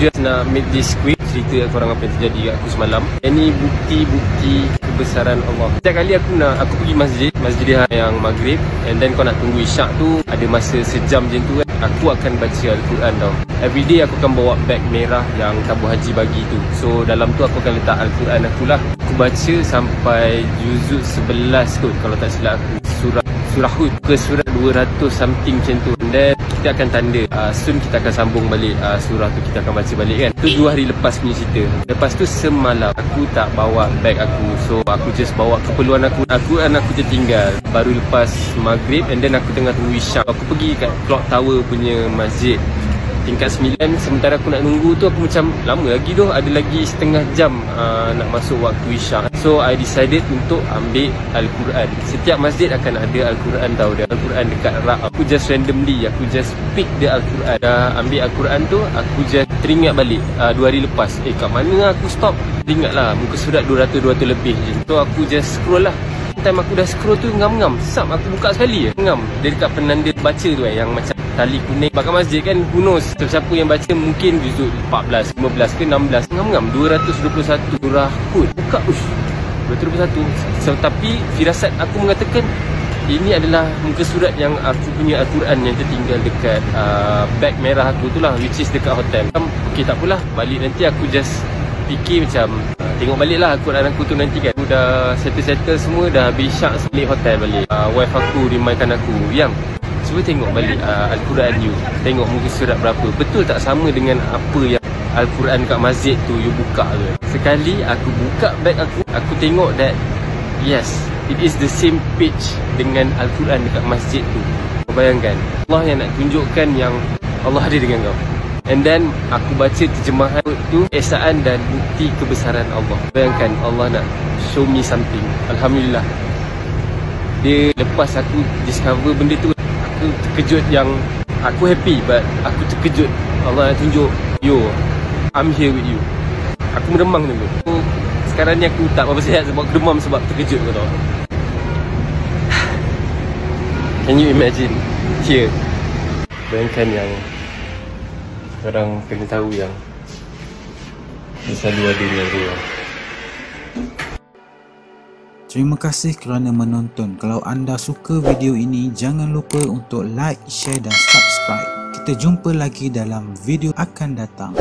just nak make this quick, cerita korang apa yang terjadi kat aku semalam. Ini bukti-bukti kebesaran Allah. Setiap kali aku pergi masjid yang maghrib, and then kau nak tunggu isyak tu, ada masa sejam macam tu kan, aku akan baca Al-Quran tau. Everyday aku akan bawa beg merah yang tabung haji bagi tu. So dalam tu aku akan letak Al-Quran aku lah. Aku baca sampai juzuk 11 kot kalau tak silap aku. Surah Hud ke surat 200 something macam tu. And then kita akan tanda, soon kita akan sambung balik surah tu, kita akan baca balik kan. Tu 2 hari lepas punya cerita. Lepas tu semalam aku tak bawa beg aku, so aku just bawa keperluan aku. Al-Quran aku tertinggal baru lepas maghrib, and then aku tengah tunggu isyak. Aku pergi kat Clock Tower punya masjid tingkat 9. Sementara aku nak nunggu tu, aku macam lama lagi tu, ada lagi setengah jam nak masuk waktu isyak. So I decided untuk ambil Al-Quran. Setiap masjid akan ada Al-Quran tau, dia Al-Quran dekat rak. Aku just randomly, aku just pick the Al-Quran. Dah ambil Al-Quran tu, aku just teringat balik 2 hari lepas, kat mana aku stop. Teringat lah muka surat 200 lebih je. So aku just scroll lah. Time aku dah scroll tu ngam-ngam, sap aku buka sekali je ngam. Dia dekat penanda baca tu yang macam tali kuning. Bakal masjid kan, who knows, siapa yang baca mungkin juzuk 14, 15 ke 16. Ngam-ngam 221 surah Hud. Buka, 221. So, tapi firasat aku mengatakan ini adalah muka surat yang aku punya Al-Quran yang tertinggal dekat beg merah aku tu lah, which is dekat hotel. Okay, tak apalah, balik nanti aku just fikir macam tengok balik lah Al-Quran aku tu nanti kan. Aku dah settle semua, dah habis syak, balik hotel balik. Wife aku remind aku, yang cuba tengok balik Al-Quran you, tengok muka surat berapa, betul tak sama dengan apa yang Al-Quran kat masjid tu you buka tu. Sekali aku buka beg aku tengok that yes, it is the same page dengan Al-Quran dekat masjid tu. Kau bayangkan, Allah yang nak tunjukkan yang Allah ada dengan kau. And then aku baca terjemahan tu, esaan dan bukti kebesaran Allah. Bayangkan, Allah nak show me something. Alhamdulillah. Dia lepas aku discover benda tu, aku terkejut, yang aku happy but aku terkejut. Allah nak tunjuk, yo, I'm here with you. Aku meremang dulu. So, sekarang ni aku tak apa-apa sihat sebab aku demam sebab terkejut, kau tahu. Can you imagine? Here. Bayangkan yang orang kena tahu yang dia selalu ada dengan dia. Terima kasih kerana menonton. Kalau anda suka video ini, jangan lupa untuk like, share dan subscribe. Kita jumpa lagi dalam video akan datang.